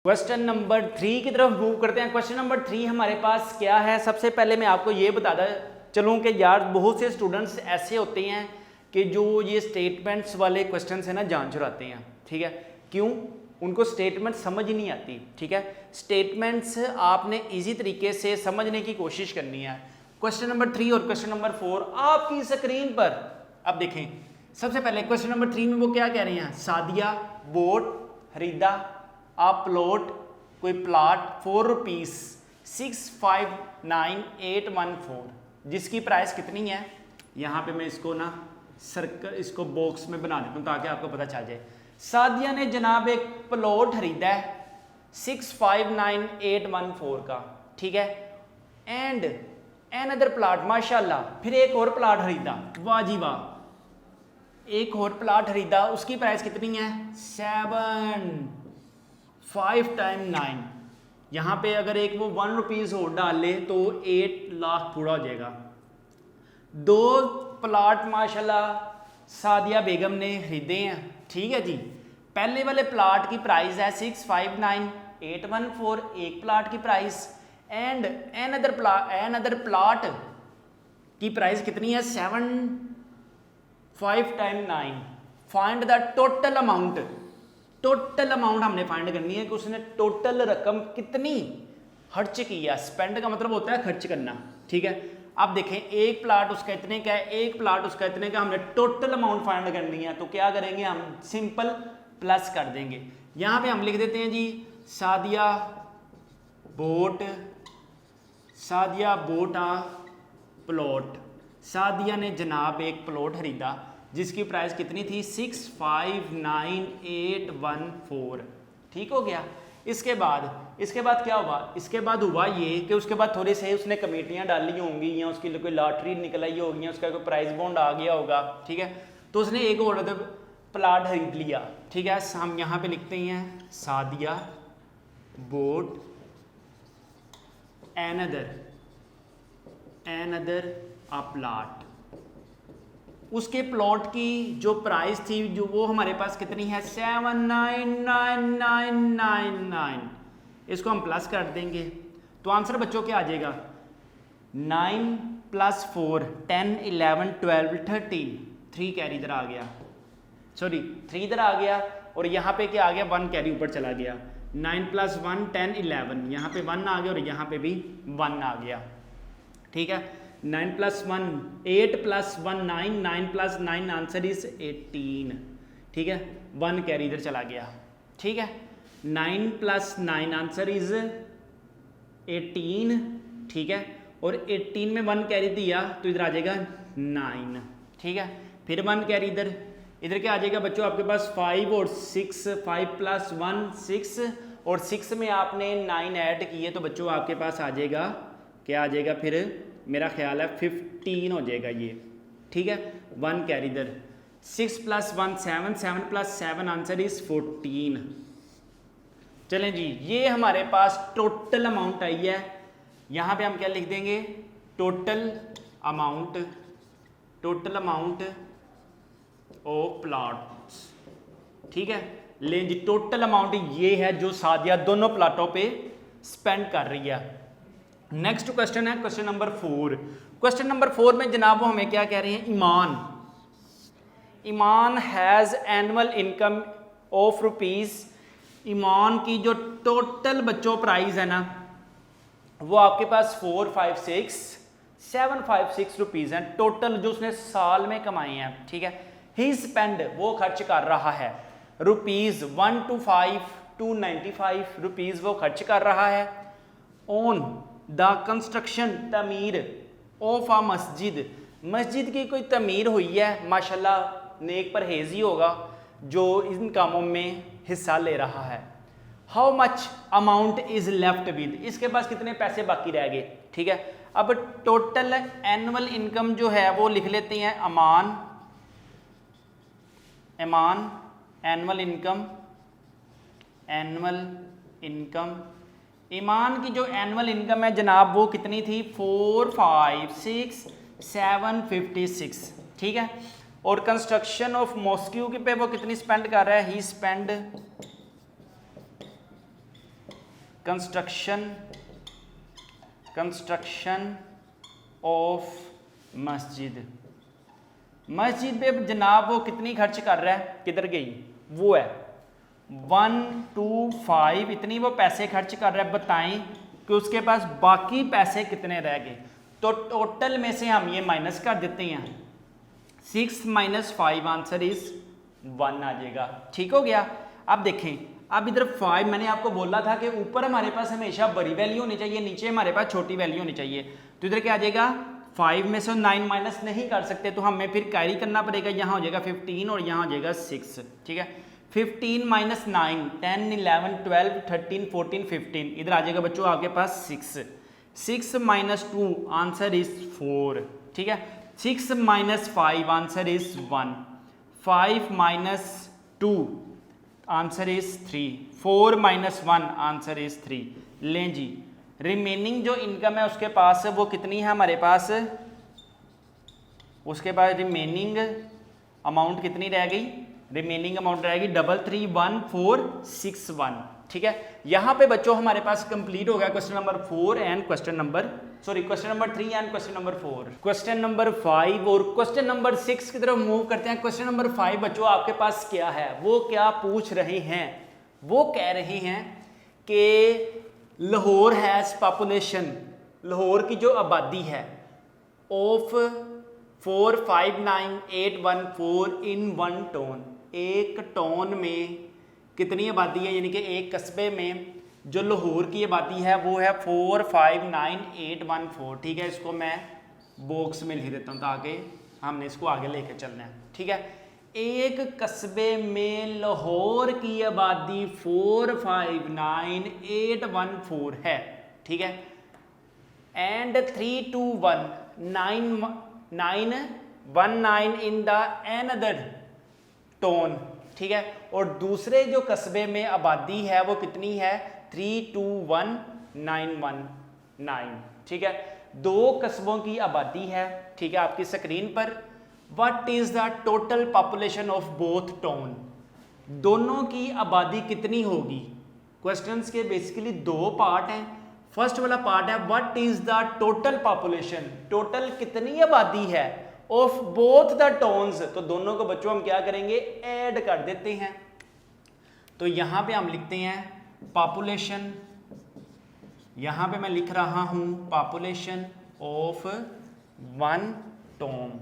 Question number 3 की तरफ move करते हैं। क्वेश्चन नंबर 3 हमारे पास क्या है। सबसे पहले मैं आपको ये बताता चलूँ कि यार बहुत से स्टूडेंट्स ऐसे होते हैं कि जो ये स्टेटमेंट्स वाले क्वेश्चन है ना जान चुराते हैं। ठीक है, क्यों? उनको स्टेटमेंट समझ ही नहीं आती। ठीक है, स्टेटमेंट्स आपने इजी तरीके से समझने की कोशिश करनी है। क्वेश्चन नंबर 3 और क्वेश्चन नंबर 4 आपकी स्क्रीन पर अब देखें। सबसे पहले क्वेश्चन नंबर 3 में वो क्या कह रहे हैं, सादिया बोट खरीदा आ प्लॉट कोई प्लाट ₹4,659,814 जिसकी प्राइस कितनी है। यहाँ पे मैं इसको ना सर्कल इसको बॉक्स में बना देता हूँ ताकि आपको पता चल जाए। सादिया ने जनाब एक प्लॉट खरीदा है 659,814 का। ठीक है, एंड अनदर प्लाट, माशाल्लाह, फिर एक और प्लाट खरीदा, वाह जी वाह, एक और प्लाट खरीदा, उसकी प्राइस कितनी है 7 टाइम 9। यहाँ पे अगर एक वो ₹1 और डाल ले तो 8 लाख पूरा हो जाएगा। दो प्लाट माशाल्लाह सादिया बेगम ने खरीदे हैं। ठीक है जी, पहले वाले प्लाट की प्राइस है 659,814 एक प्लाट की प्राइस, एंड अनदर प्लाट की प्राइस कितनी है 7 time 9। Find the total amount. Total amount हमने फाइंड करनी है कि उसने टोटल रकम कितनी खर्च की है। स्पेंड का मतलब होता है खर्च करना। ठीक है, अब देखें एक प्लाट उसका इतने का है, एक प्लाट उसका इतने का, हमने टोटल अमाउंट फाइंड करनी है। तो क्या करेंगे, हम सिंपल प्लस कर देंगे। यहाँ पे हम लिख देते हैं जी सादिया बोट आ प्लॉट। सादिया ने जनाब एक प्लॉट खरीदा जिसकी प्राइस कितनी थी 659,814। ठीक हो गया। इसके बाद क्या हुआ, इसके बाद हुआ ये कि उसके बाद थोड़े से उसने कमेटियां डाली होंगी या उसकी कोई लॉटरी निकल आई होगी या उसका कोई प्राइस बॉन्ड आ गया होगा। ठीक है, तो उसने एक और प्लाट खरीद लिया। ठीक है, हम यहाँ पे लिखते हैं सादिया बोट एनदर अ प्लाट। उसके प्लॉट की जो प्राइस थी जो वो हमारे पास कितनी है 799,999। इसको हम प्लस कर देंगे तो आंसर बच्चों क्या आ जाएगा 9 + 4 10 11 12 13। 3 कैरी इधर आ गया, सॉरी 3 इधर आ गया, और यहाँ पे क्या आ गया 1 कैरी ऊपर चला गया। 9 + 1 10 11, यहाँ पे 1 आ गया और यहाँ पे भी 1 आ गया। ठीक है, 9 + 1 8 + 1 9, 9 + 9 आंसर इज 18। ठीक है, 1 कैरी इधर चला गया। ठीक है, 9 + 9 आंसर इज 18। ठीक है, और 18 में 1 कैरी दिया तो इधर आ जाएगा 9। ठीक है, फिर 1 कैरी इधर क्या आ जाएगा बच्चों आपके पास 5 और 6, 5 + 1 6, और 6 में आपने 9 ऐड किए तो बच्चों आपके पास आ जाएगा क्या आ जाएगा, फिर मेरा ख्याल है 15 हो जाएगा ये। ठीक है, 1 कैरी 6 + 1 7, 7 + 7 आंसर इज 14। चलें जी, ये हमारे पास टोटल अमाउंट आई है। यहाँ पे हम क्या लिख देंगे टोटल अमाउंट ऑफ प्लॉट्स। ठीक है, लें जी टोटल अमाउंट ये है जो सादिया दोनों प्लाटों पे स्पेंड कर रही है। नेक्स्ट क्वेश्चन है क्वेश्चन नंबर 4। क्वेश्चन नंबर 4 में जनाब वो हमें क्या कह रहे हैं, Iman has annual income of rupees. Iman की जो टोटल बच्चों प्राइस है ना वो आपके पास 756 रुपीज़ हैं टोटल जो उसने साल में कमाए हैं। ठीक है, ही स्पेंड वो खर्च कर रहा है ₹125,295 रुपीज़ वो खर्च कर रहा है ऑन द कंस्ट्रक्शन तमीर ऑफ आ मस्जिद की कोई तमीर हुई है। माशाल्लाह नेक परहेज़ी होगा जो इन कामों में हिस्सा ले रहा है। How much amount is left with, इसके पास कितने पैसे बाकी रह गए। ठीक है, अब टोटल एनुअल इनकम जो है वो लिख लेते हैं अमान एनुअल इनकम। ईमान की जो एनुअल इनकम है जनाब वो कितनी थी 456,756। ठीक है, और कंस्ट्रक्शन ऑफ मॉस्क्यू के पे वो कितनी स्पेंड कर रहा है, ही स्पेंड कंस्ट्रक्शन ऑफ मस्जिद। मस्जिद पे जनाब वो कितनी खर्च कर रहा है, किधर गई, वो है 1 2 5, इतनी वो पैसे खर्च कर रहा है। बताएं कि उसके पास बाकी पैसे कितने रह गए। तो टोटल में से हम ये माइनस कर देते हैं, 6 - 5 आंसर इज 1 आ जाएगा। ठीक हो गया। अब देखें, अब इधर 5 मैंने आपको बोला था कि ऊपर हमारे पास हमेशा बड़ी वैल्यू होनी चाहिए, नीचे हमारे पास छोटी वैल्यू होनी चाहिए। तो इधर क्या आ जाएगा, 5 में से 9 माइनस नहीं कर सकते तो हमें फिर कैरी करना पड़ेगा। यहाँ हो जाएगा 15 और यहाँ हो जाएगा 6। ठीक है, 15 - 9 10 11 12 13 14 15, इधर आ जाएगा बच्चों आपके पास 6। 6 - 2 आंसर इज 4। ठीक है, 6 - 5 answer is 1। 5 - 2 answer is 3। 4 - 1 answer is 3। लें जी, रिमेनिंग जो इनकम है उसके पास वो कितनी है हमारे पास, उसके पास रिमेनिंग अमाउंट कितनी रह गई, रिमेनिंग अमाउंट रहेगी 331461। ठीक है, यहाँ पे बच्चों हमारे पास कंप्लीट हो गया question number 4 and question number 3 and question number 4। Question number 5 और क्वेश्चन नंबर 6 की तरफ मूव करते हैं। क्वेश्चन नंबर 5 बच्चों आपके पास क्या है, वो क्या पूछ रहे हैं, वो कह रहे हैं कि लाहौर हैज़ पॉपुलेशन, लाहौर की जो आबादी है ऑफ 459814 इन 1 टाउन, एक टाउन में कितनी आबादी है, यानी कि एक कस्बे में जो लाहौर की आबादी है वो है 459814। ठीक है, इसको मैं बॉक्स में लिख देता हूँ ताकि हमने इसको आगे लेके चलना है। ठीक है, एक कस्बे में लाहौर की आबादी 459814 है। ठीक है, and 321 in the another town. ठीक है, और दूसरे जो कस्बे में आबादी है वो कितनी है 321919। ठीक है, दो कस्बों की आबादी है। ठीक है, आपकी स्क्रीन पर what is the total population of both town, दोनों की आबादी कितनी होगी। क्वेश्चंस के बेसिकली दो पार्ट हैं। फर्स्ट वाला पार्ट है what is the total population, total कितनी आबादी है ऑफ बोथ द टाउन्स, तो दोनों को बच्चों हम क्या करेंगे ऐड कर देते हैं। तो यहां पे हम लिखते हैं पॉपुलेशन, यहां पे मैं लिख रहा हूं पॉपुलेशन ऑफ 1 टाउन,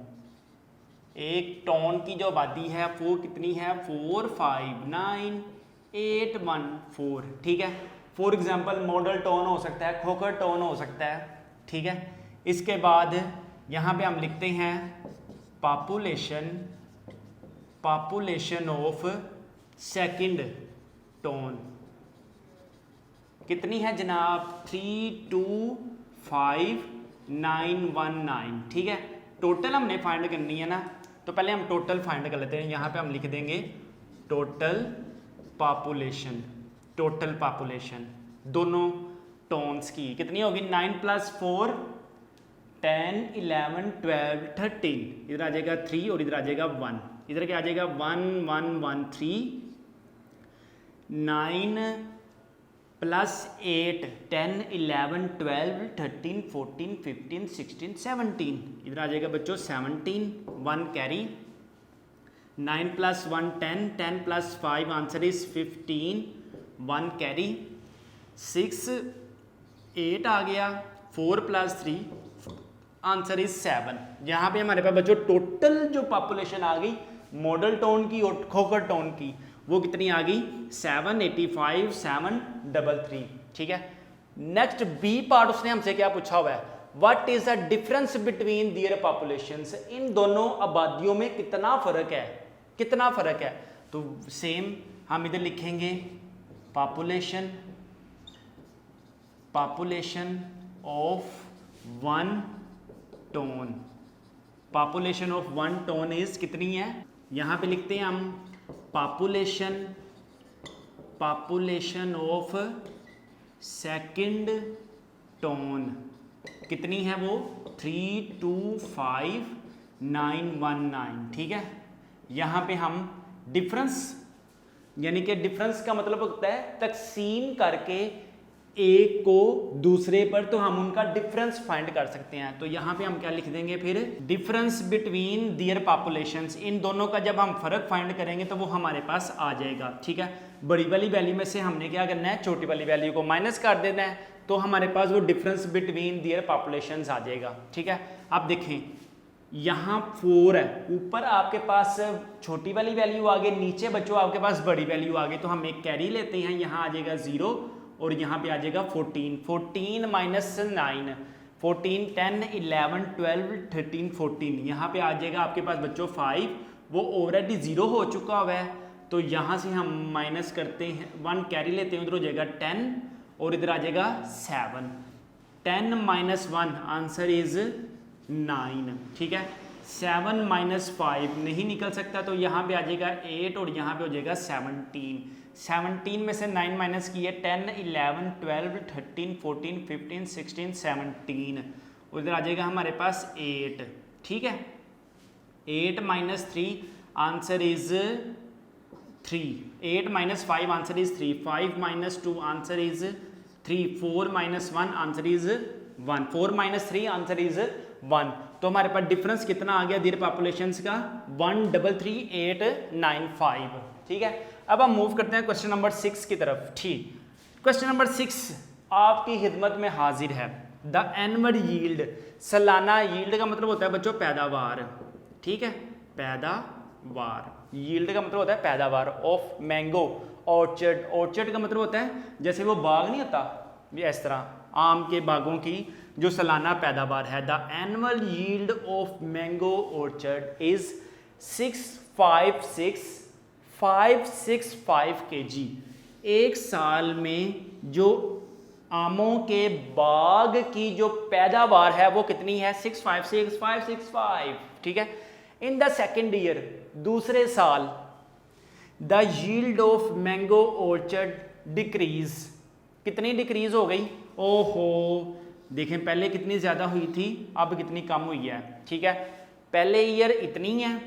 एक टाउन की जो आबादी है वो कितनी है 459814। ठीक है, फॉर एग्जांपल मॉडल टाउन हो सकता है, खोखर टाउन हो सकता है। ठीक है, इसके बाद यहाँ पे हम लिखते हैं पॉपुलेशन ऑफ सेकंड टाउन कितनी है जनाब 325919। ठीक है, टोटल हमने फाइंड करनी है ना, तो पहले हम टोटल फाइंड कर लेते हैं। यहाँ पे हम लिख देंगे टोटल पॉपुलेशन दोनों टाउन्स की कितनी होगी 9 + 4 10 11 12 13, इधर आ जाएगा 3 और इधर आ जाएगा 1, इधर क्या आ जाएगा 1 1 1 3 9 + 8 10 11 12 13 14 15 16 17, इधर आ जाएगा बच्चों 17 1 कैरी 9 + 1 10 10 + 5 आंसर इज 15 1 कैरी 6 8 आ गया 4 + 3 आंसर इज 7। यहाँ पे हमारे पास बच्चों टोटल जो पॉपुलेशन आ गई मॉडल टाउन की और खोखर टाउन की वो कितनी आ गई 785 733। ठीक है, नेक्स्ट बी पार्ट उसने हमसे क्या पूछा हुआ है what is the difference between their populations, इन दोनों आबादियों में कितना फर्क है। तो सेम हम इधर लिखेंगे population of 1 town, population of 1 town is कितनी है, यहाँ पे लिखते हैं हम पॉपुलेशन ऑफ सेकंड टाउन कितनी है वो 325919। ठीक है, यहाँ पे हम डिफरेंस यानी कि डिफरेंस का मतलब होता है तकसीम करके एक को दूसरे पर, तो हम उनका डिफरेंस फाइंड कर सकते हैं। तो यहाँ पे हम क्या लिख देंगे फिर, डिफरेंस बिटवीन दियर पॉपुलेशंस, इन दोनों का जब हम फर्क फाइंड करेंगे तो वो हमारे पास आ जाएगा। ठीक है, बड़ी वाली वैल्यू में से हमने क्या करना है, छोटी वाली वैल्यू को माइनस कर देना है, तो हमारे पास वो डिफरेंस बिटवीन दियर पॉपुलेशंस आ जाएगा। ठीक है, आप देखें यहाँ 4 है, ऊपर आपके पास छोटी वाली वैल्यू आ गई, नीचे बच्चों आपके पास बड़ी वैल्यू आ गई, तो हम एक कैरी लेते हैं, यहाँ आ जाएगा 0 और यहाँ पे आ जाएगा 14, 14 माइनस 9, 14, 10, 11, 12, 13, 14, यहाँ पे आ जाएगा आपके पास बच्चों 5, वो ऑलरेडी 0 हो चुका हुआ है, तो यहाँ से हम माइनस करते हैं, 1 कैरी लेते हैं, उधर हो जाएगा 10 और इधर आ जाएगा 7, 10 माइनस 1 आंसर इज 9। ठीक है, 7 माइनस 5 नहीं निकल सकता, तो यहाँ पे आ जाएगा 8 और यहाँ पे हो जाएगा 17, 17 में से 9 माइनस किए, 10, 11, 12, 13, 14, 15, 16, 17, उधर आ जाएगा हमारे पास 8। ठीक है, 8 minus 3 answer is 3, 8 minus 5 answer is 3, 5 minus 2 answer is 3, 4 minus 1 answer is 1, 4 minus 3 answer is 1। तो हमारे पास डिफरेंस कितना आ गया दियर पॉपुलेशंस का, 133,895। ठीक है, अब हम मूव करते हैं क्वेश्चन नंबर 6 की तरफ। ठीक, क्वेश्चन नंबर 6 आपकी खिदमत में हाजिर है। द एनुअल यील्ड, सालाना यील्ड का मतलब होता है बच्चों पैदावार। ठीक है, पैदावार, यील्ड का मतलब होता है पैदावार ऑफ मैंगो ऑर्चर्ड, ऑर्चर्ड का मतलब होता है जैसे वो बाग नहीं होता, इस तरह आम के बागों की जो सालाना पैदावार है। The annual yield of mango orchard is 565 kg। एक साल में जो आमों के बाग की जो पैदावार है वो कितनी है, 656,565। ठीक है, इन द सेकेंड ईयर, दूसरे साल, the yield of mango orchard decrease, कितनी डिक्रीज हो गई, ओहो देखें पहले कितनी ज़्यादा हुई थी, अब कितनी कम हुई है। ठीक है, पहले ईयर इतनी है,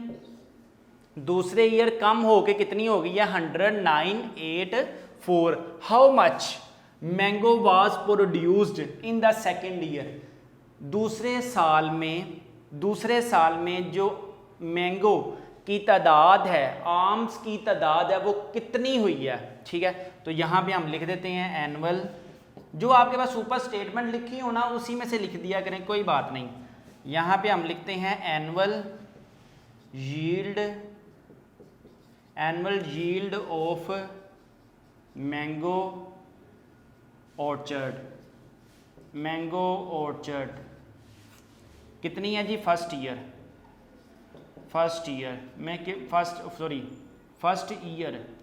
दूसरे ईयर कम होके कितनी हो गई है, 109,884। How much mango was produced in the second year, दूसरे साल में जो मैंगो की तादाद है, आम्स की तादाद है, वो कितनी हुई है। ठीक है, तो यहाँ पे हम लिख देते हैं एनुअल, जो आपके पास ऊपर स्टेटमेंट लिखी हो ना उसी में से लिख दिया करें, कोई बात नहीं। यहाँ पे हम लिखते हैं annual yield of mango orchard, कितनी है जी, फर्स्ट ईयर।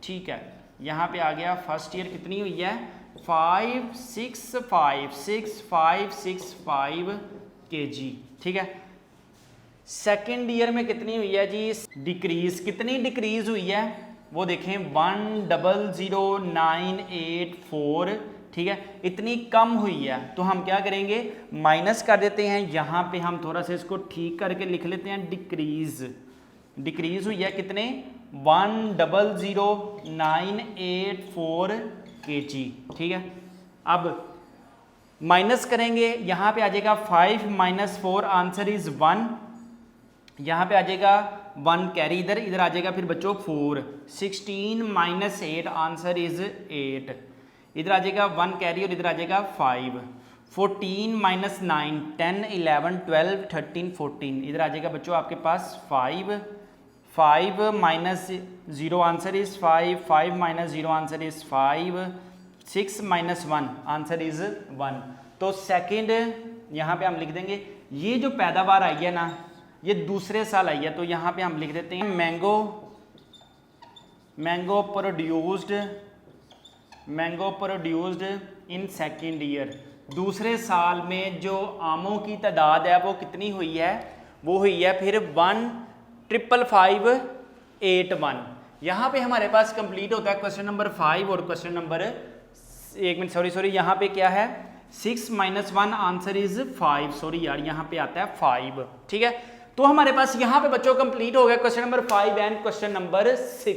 ठीक है, यहाँ पे आ गया फर्स्ट ईयर कितनी हुई है, 565,565 kg। ठीक है, सेकेंड ईयर में कितनी हुई है जी, डिक्रीज, कितनी डिक्रीज हुई है वो देखें, 100,984। ठीक है, इतनी कम हुई है, तो हम क्या करेंगे, माइनस कर देते हैं, यहाँ पे हम थोड़ा सा इसको ठीक करके लिख लेते हैं, डिक्रीज हुई है कितने, 100,984 kg। ठीक है, अब माइनस करेंगे, यहाँ पे आ जाएगा 5 माइनस 4 आंसर इज 1, यहाँ पे आ जाएगा 1 कैरी इधर आ जाएगा फिर बच्चों 4, 16 माइनस 8 आंसर इज 8, इधर आ जाएगा 1 कैरी और इधर आ जाएगा 5, 14 माइनस 9 10, 11, 12, 13, 14, इधर आ जाएगा बच्चों आपके पास 5 minus 0 answer is 5, 5 minus 0 answer is 5, 6 minus 1 answer is 1। तो सेकेंड यहाँ पे हम लिख देंगे, ये जो पैदावार आई है ना ये दूसरे साल आई है, तो यहाँ पे हम लिख देते हैं mango produced in second year, दूसरे साल में जो आमों की तादाद है वो कितनी हुई है, वो हुई है फिर 1,555,81। यहाँ पे हमारे पास कंप्लीट होता है क्वेश्चन नंबर 5 और क्वेश्चन नंबर, एक मिनट सॉरी यहाँ पे क्या है, 6 माइनस 1 आंसर इज 5, सॉरी यार यहाँ पे आता है 5। ठीक है, तो हमारे पास यहाँ पे बच्चों कंप्लीट हो गया question number 5 and question number 6।